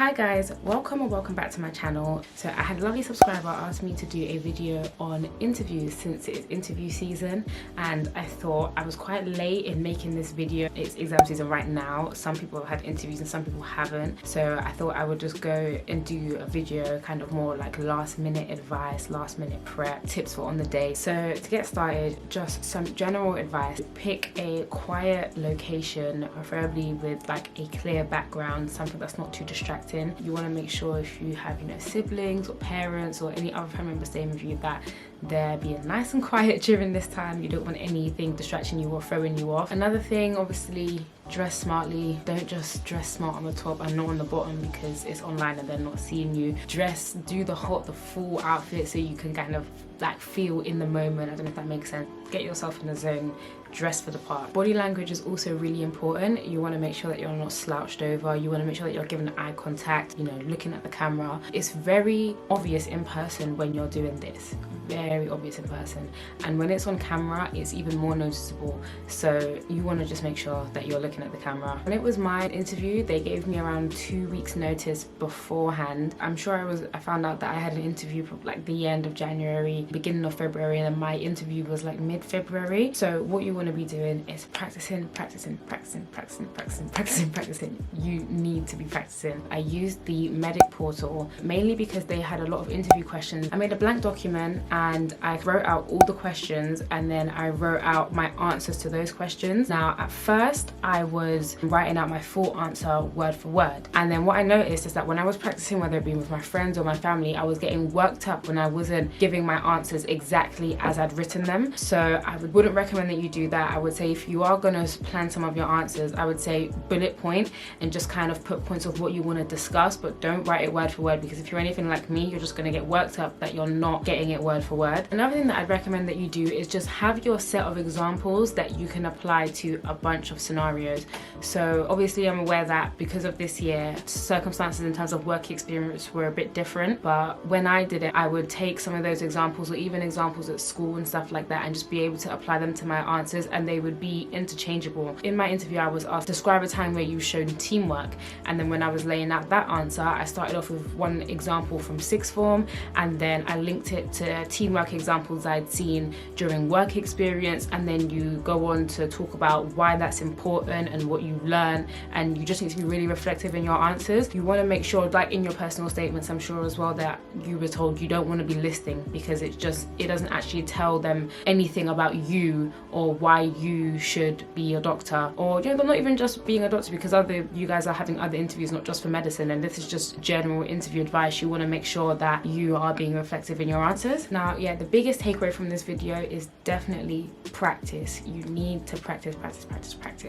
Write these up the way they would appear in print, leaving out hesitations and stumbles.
Hi guys, welcome or welcome back to my channel. So I had a lovely subscriber ask me to do a video on interviews since it's interview season, and I thought I was quite late in making this video. It's exam season right now. Some people have had interviews and some people haven't, so I thought I would just go and do a video kind of more like last minute advice, last minute prep, tips for on the day. So to get started, just some general advice. Pick a quiet location, preferably with like a clear background, something that's not too distracting. You want to make sure if you have, siblings or parents or any other family members staying with you, that they're being nice and quiet during this time. You don't want anything distracting you or throwing you off. Another thing, obviously, dress smartly. Don't just dress smart on the top and not on the bottom because it's online and they're not seeing you. Do the full outfit so you can kind of like feel in the moment. I don't know if that makes sense. Get yourself in the zone, dress for the part. Body language is also really important. You want to make sure that you're not slouched over. You want to make sure that you're giving eye contact, looking at the camera. It's very obvious in person when you're doing this. Very obvious in person, and when it's on camera it's even more noticeable, so you want to just make sure that you're looking at the camera. When it was my interview, they gave me around 2 weeks notice beforehand. I'm sure I found out that I had an interview like the end of January, beginning of February, and then my interview was like mid-February. So what you want to be doing is practicing. You need to be practicing. I used the Medic portal mainly because they had a lot of interview questions. I made a blank document and I wrote out all the questions, and then I wrote out my answers to those questions. Now at first I was writing out my full answer word for word, and then what I noticed is that when I was practicing, whether it be with my friends or my family, I was getting worked up when I wasn't giving my answers exactly as I'd written them. So I wouldn't recommend that you do that. I would say if you are going to plan some of your answers, I would say bullet point and just kind of put points of what you want to discuss, but don't write it word for word, because if you're anything like me, you're just going to get worked up that you're not getting it word for word. Another thing that I'd recommend that you do is just have your set of examples that you can apply to a bunch of scenarios. So obviously I'm aware that because of this year, circumstances in terms of work experience were a bit different, but when I did it, I would take some of those examples or even examples at school and stuff like that and just be able to apply them to my answers, and they would be interchangeable. In my interview I was asked, describe a time where you've shown teamwork, and then when I was laying out that answer, I started off with one example from sixth form, and then I linked it to teamwork examples I'd seen during work experience, and then you go on to talk about why that's important and what you learn, and you just need to be really reflective in your answers. You want to make sure, like in your personal statements, I'm sure as well, that you were told you don't want to be listing, because it doesn't actually tell them anything about you or why you should be a doctor, or not even just being a doctor, because you guys are having other interviews, not just for medicine, and this is just general interview advice. You want to make sure that you are being reflective in your answers. Now, yeah, the biggest takeaway from this video is definitely practice. You need to practice.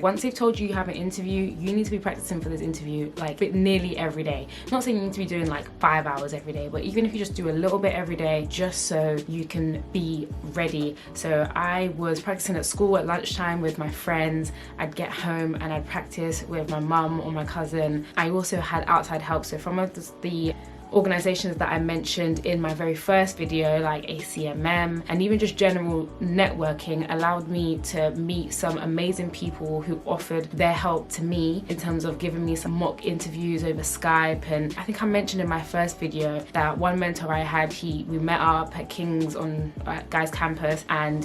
Once they've told you have an interview, you need to be practicing for this interview like nearly every day. Not saying you need to be doing like 5 hours every day, but even if you just do a little bit every day, just so you can be ready. So I was practicing at school at lunchtime with my friends. I'd get home and I'd practice with my mum or my cousin. I also had outside help, so from the organizations that I mentioned in my very first video, like ACMM, and even just general networking, allowed me to meet some amazing people who offered their help to me in terms of giving me some mock interviews over Skype. And I think I mentioned in my first video that one mentor I had, we met up at King's on Guy's campus, and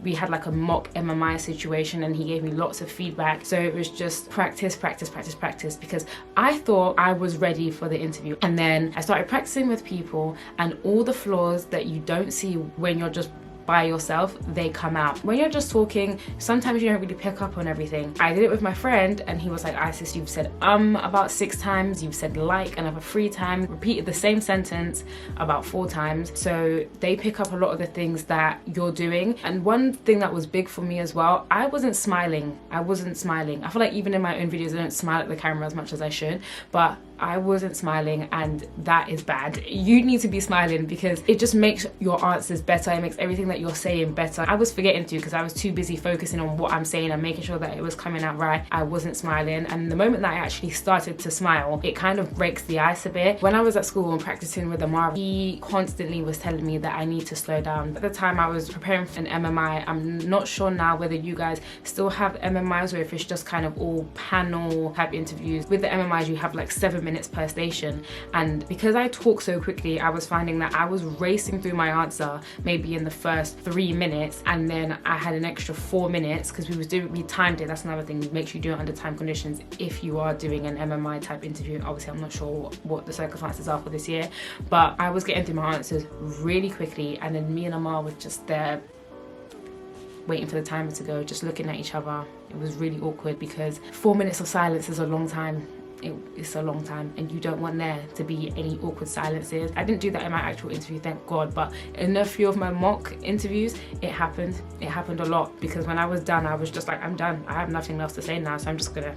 we had like a mock MMI situation, and he gave me lots of feedback. So it was just practice, because I thought I was ready for the interview, and then I started practicing with people, and all the flaws that you don't see when you're just by yourself, they come out. When you're just talking, sometimes you don't really pick up on everything. I did it with my friend, and he was like, Isis, you've said about 6 times, you've said like another 3 times, repeated the same sentence about 4 times. So they pick up a lot of the things that you're doing. And one thing that was big for me as well, I wasn't smiling. I feel like even in my own videos I don't smile at the camera as much as I should, but I wasn't smiling, and that is bad. You need to be smiling because it just makes your answers better. It makes everything that you're saying better. I was forgetting to, because I was too busy focusing on what I'm saying and making sure that it was coming out right. I wasn't smiling, and the moment that I actually started to smile, it kind of breaks the ice a bit. When I was at school and practicing with Amara, he constantly was telling me that I need to slow down. At the time I was preparing for an MMI. I'm not sure now whether you guys still have MMIs or if it's just kind of all panel type interviews. With the MMIs you have like 7 minutes per station. And because I talk so quickly, I was finding that I was racing through my answer maybe in the first 3 minutes, and then I had an extra 4 minutes because we timed it. That's another thing, make sure you do it under time conditions if you are doing an MMI type interview. Obviously I'm not sure what the circumstances are for this year, but I was getting through my answers really quickly, and then me and Amal were just there waiting for the timer to go, just looking at each other. It was really awkward because 4 minutes of silence is a long time. It's a long time, and you don't want there to be any awkward silences. I didn't do that in my actual interview, thank God, but in a few of my mock interviews it happened a lot, because when I was done I was just like, I'm done, I have nothing else to say now, so I'm just gonna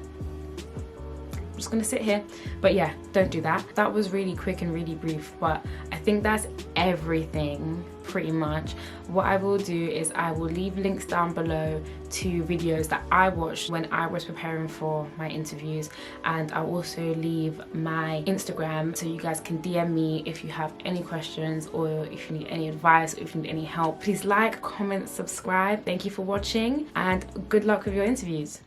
sit here. But yeah, don't do that. That was really quick and really brief, but I think that's everything pretty much. What I will do is I will leave links down below to videos that I watched when I was preparing for my interviews, and I'll also leave my Instagram so you guys can DM me if you have any questions, or if you need any advice, or if you need any help. Please like, comment, subscribe. Thank you for watching, and good luck with your interviews.